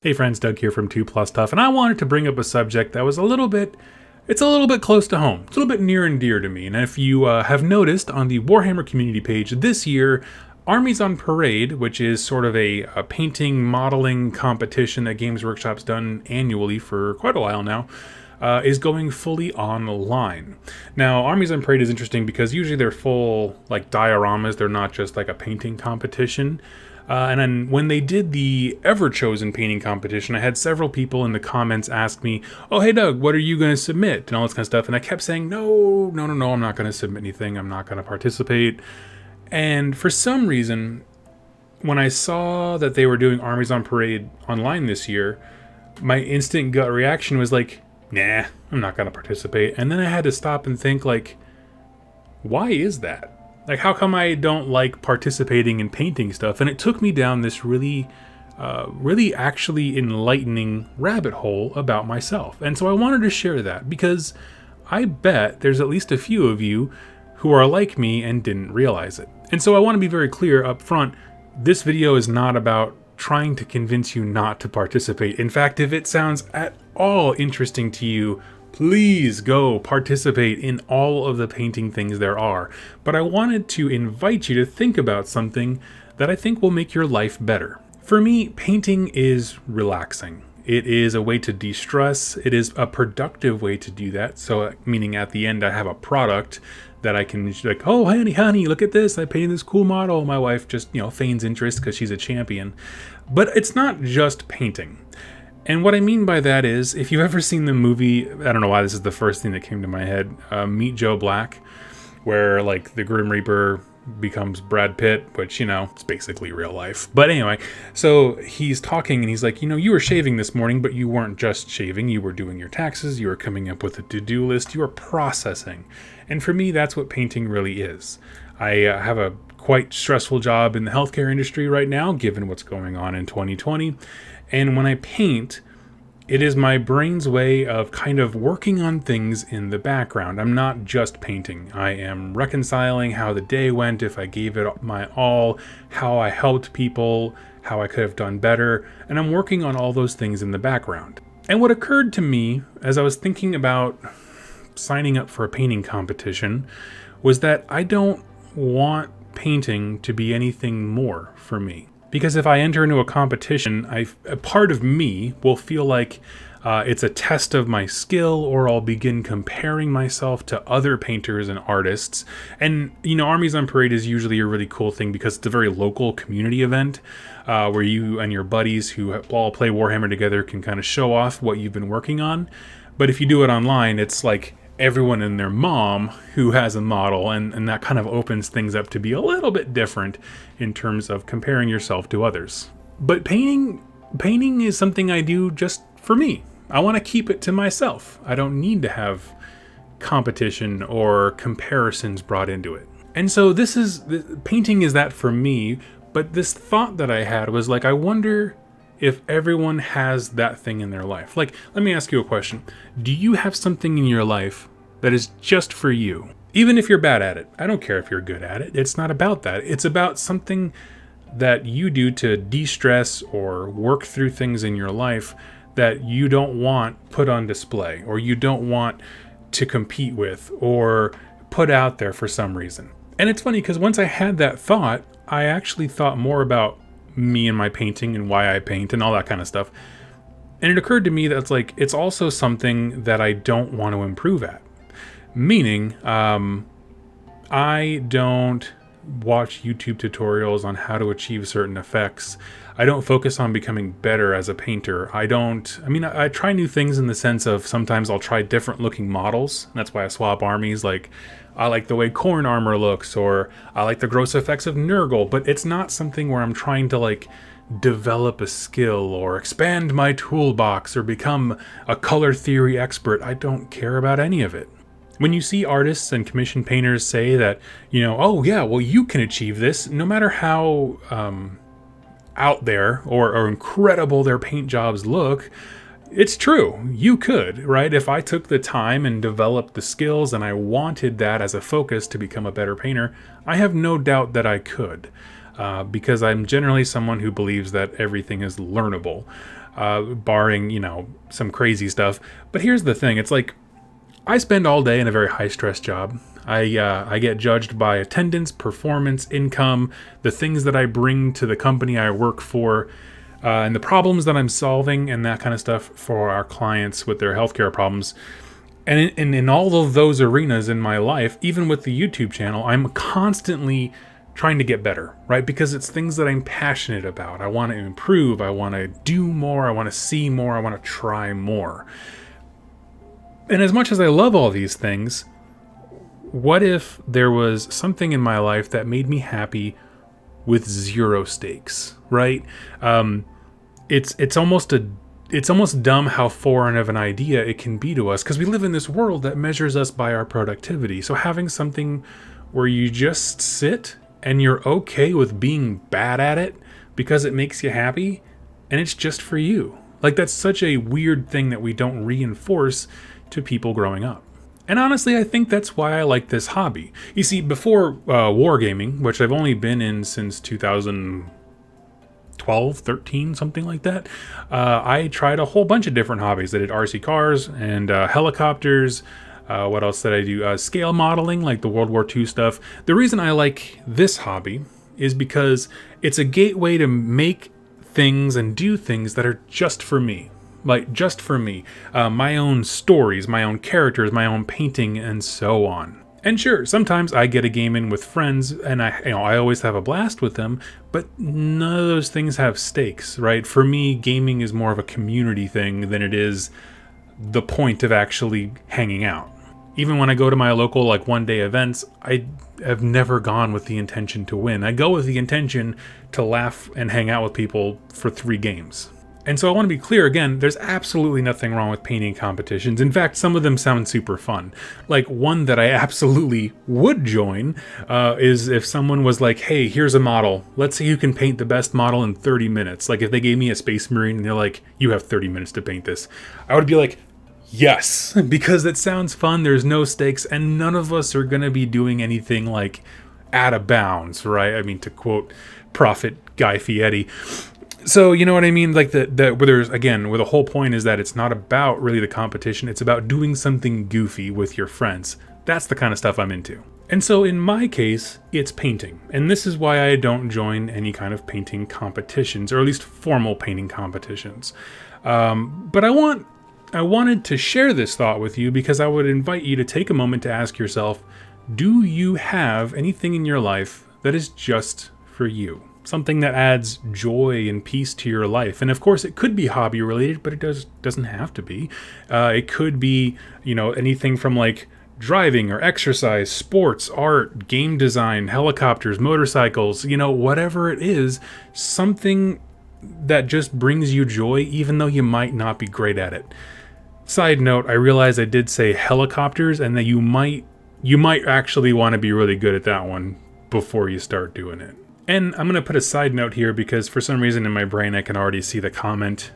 Hey friends, Doug here from 2 Plus Stuff, and I wanted to bring up a subject that was a little bit close to home. It's a little bit near and dear to me. And if you have noticed on the Warhammer community page this year, Armies on Parade, which is sort of a painting modeling competition that Games Workshop's done annually for quite a while now, is going fully online. Now, Armies on Parade is interesting because usually they're full like dioramas. They're not just like a painting competition. And then when they did the ever-chosen painting competition, I had several people in the comments ask me, oh, hey, Doug, what are you going to submit? And all this kind of stuff. And I kept saying, no, I'm not going to submit anything. I'm not going to participate. And for some reason, when I saw that they were doing Armies on Parade online this year, my instant gut reaction was like, nah, I'm not going to participate. And then I had to stop and think, like, why is that? Like, how come I don't like participating in painting stuff? And it took me down this really actually enlightening rabbit hole about myself. And so I wanted to share that because I bet there's at least a few of you who are like me and didn't realize it. And so I want to be very clear up front. This video is not about trying to convince you not to participate. In fact, if it sounds at all interesting to you, please go participate in all of the painting things there are. But I wanted to invite you to think about something that I think will make your life better. For me, painting is relaxing. It is a way to de-stress. It is a productive way to do that. So, meaning at the end, I have a product that I can like, oh, honey, look at this. I painted this cool model. My wife just, feigns interest because she's a champion. But it's not just painting. And what I mean by that is, if you've ever seen the movie, I don't know why this is the first thing that came to my head, Meet Joe Black, where like the Grim Reaper becomes Brad Pitt, which, it's basically real life. But anyway, so he's talking and he's like, you were shaving this morning, but you weren't just shaving. You were doing your taxes. You were coming up with a to-do list. You were processing. And for me, that's what painting really is. I have a quite stressful job in the healthcare industry right now, given what's going on in 2020. And when I paint, it is my brain's way of kind of working on things in the background. I'm not just painting. I am reconciling how the day went, if I gave it my all, how I helped people, how I could have done better. And I'm working on all those things in the background. And what occurred to me as I was thinking about signing up for a painting competition was that I don't want painting to be anything more for me. Because if I enter into a competition, a part of me will feel like it's a test of my skill, or I'll begin comparing myself to other painters and artists. And, Armies on Parade is usually a really cool thing because it's a very local community event where you and your buddies who all play Warhammer together can kind of show off what you've been working on. But if you do it online, it's like everyone and their mom who has a model, and that kind of opens things up to be a little bit different in terms of comparing yourself to others. But painting is something I do just for me. I want to keep it to myself. I don't need to have competition or comparisons brought into it. And so painting is that for me, but this thought that I had was like, I wonder if everyone has that thing in their life. Like, let me ask you a question. Do you have something in your life that is just for you? Even if you're bad at it. I don't care if you're good at it. It's not about that. It's about something that you do to de-stress or work through things in your life that you don't want put on display, or you don't want to compete with or put out there for some reason. And it's funny because once I had that thought, I actually thought more about me and my painting and why I paint and all that kind of stuff. And it occurred to me that it's also something that I don't want to improve at. Meaning, I don't watch YouTube tutorials on how to achieve certain effects. I don't focus on becoming better as a painter. I try new things in the sense of sometimes I'll try different looking models. That's why I swap armies. Like, I like the way Khorne armor looks, or I like the gross effects of Nurgle, but it's not something where I'm trying to develop a skill or expand my toolbox or become a color theory expert. I don't care about any of it. When you see artists and commission painters say that, oh yeah, well, you can achieve this, no matter how out there or incredible their paint jobs look, it's true. You could, right? If I took the time and developed the skills and I wanted that as a focus to become a better painter, I have no doubt that I could. because I'm generally someone who believes that everything is learnable, barring, some crazy stuff. But here's the thing. It's like, I spend all day in a very high-stress job. I get judged by attendance, performance, income, the things that I bring to the company I work for, and the problems that I'm solving and that kind of stuff for our clients with their healthcare problems. And in all of those arenas in my life, even with the YouTube channel, I'm constantly trying to get better, right? Because it's things that I'm passionate about. I want to improve. I want to do more. I want to see more. I want to try more. And as much as I love all these things, what if there was something in my life that made me happy with zero stakes, right? It's almost dumb how foreign of an idea it can be to us, because we live in this world that measures us by our productivity. So having something where you just sit and you're okay with being bad at it because it makes you happy and it's just for you. Like, that's such a weird thing that we don't reinforce to people growing up. And honestly, I think that's why I like this hobby. You see, before wargaming, which I've only been in since 2012, 13, something like that, I tried a whole bunch of different hobbies. I did RC cars and helicopters. What else did I do? Scale modeling, like the World War II stuff. The reason I like this hobby is because it's a gateway to make things and do things that are just for me. Like, just for me. My own stories, my own characters, my own painting, and so on. And sure, sometimes I get a game in with friends, and I always have a blast with them, but none of those things have stakes, right? For me, gaming is more of a community thing than it is the point of actually hanging out. Even when I go to my local, one-day events, I have never gone with the intention to win. I go with the intention to laugh and hang out with people for 3 games. And so I want to be clear again, there's absolutely nothing wrong with painting competitions. In fact, some of them sound super fun. Like, one that I absolutely would join is if someone was like, hey, here's a model. Let's see who can paint the best model in 30 minutes. Like, if they gave me a Space Marine and they're like, you have 30 minutes to paint this, I would be like, yes, because it sounds fun. There's no stakes, and none of us are going to be doing anything out of bounds, right? I mean, to quote Prophet Guy Fieri. So, you know what I mean? Where the whole point is that it's not about really the competition. It's about doing something goofy with your friends. That's the kind of stuff I'm into. And so in my case, it's painting. And this is why I don't join any kind of painting competitions, or at least formal painting competitions. But I wanted to share this thought with you because I would invite you to take a moment to ask yourself, do you have anything in your life that is just for you? Something that adds joy and peace to your life. And of course, it could be hobby related, but it doesn't have to be. It could be, anything from driving or exercise, sports, art, game design, helicopters, motorcycles, whatever it is, something that just brings you joy, even though you might not be great at it. Side note, I realized I did say helicopters, and that you might actually want to be really good at that one before you start doing it. And I'm going to put a side note here because for some reason in my brain I can already see the comment,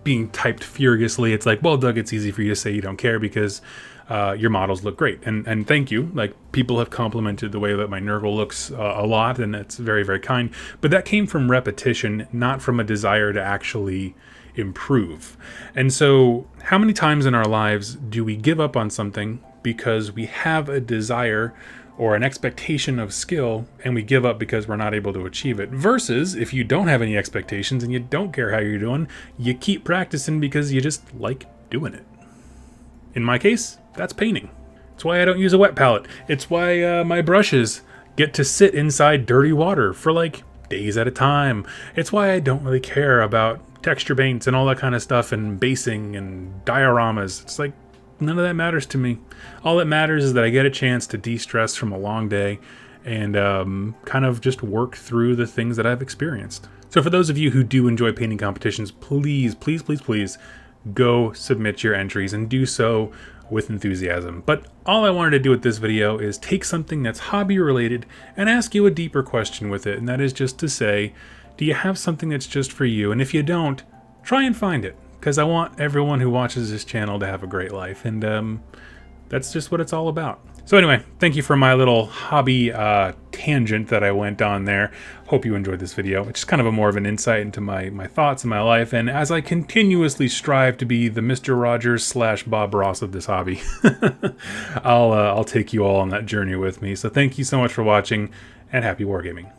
being typed furiously. It's like, well, Doug, it's easy for you to say you don't care because your models look great. And thank you. People have complimented the way that my Nurgle looks a lot, and that's very, very kind. But that came from repetition, not from a desire to actually improve. And so how many times in our lives do we give up on something because we have a desire or an expectation of skill, and we give up because we're not able to achieve it? Versus if you don't have any expectations and you don't care how you're doing, you keep practicing because you just like doing it. In my case, that's painting. It's why I don't use a wet palette. It's why my brushes get to sit inside dirty water for days at a time. It's why I don't really care about texture paints and all that kind of stuff and basing and dioramas. It's none of that matters to me. All that matters is that I get a chance to de-stress from a long day and kind of just work through the things that I've experienced. So for those of you who do enjoy painting competitions, please, please, please, please go submit your entries and do so with enthusiasm. But all I wanted to do with this video is take something that's hobby related and ask you a deeper question with it. And that is just to say, do you have something that's just for you? And if you don't, try and find it. Because I want everyone who watches this channel to have a great life, and that's just what it's all about. So anyway, thank you for my little hobby tangent that I went on there. Hope you enjoyed this video. It's just kind of a more of an insight into my thoughts and my life, and as I continuously strive to be the Mr. Rogers / Bob Ross of this hobby, I'll take you all on that journey with me. So thank you so much for watching, and happy wargaming.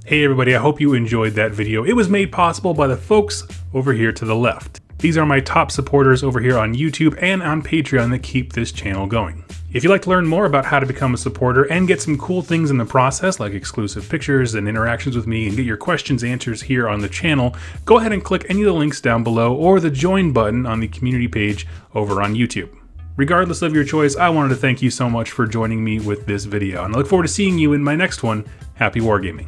Hey everybody, I hope you enjoyed that video. It was made possible by the folks over here to the left. These are my top supporters over here on YouTube and on Patreon that keep this channel going. If you'd like to learn more about how to become a supporter and get some cool things in the process, like exclusive pictures and interactions with me, and get your questions answered here on the channel, go ahead and click any of the links down below or the join button on the community page over on YouTube. Regardless of your choice, I wanted to thank you so much for joining me with this video, and I look forward to seeing you in my next one. Happy wargaming.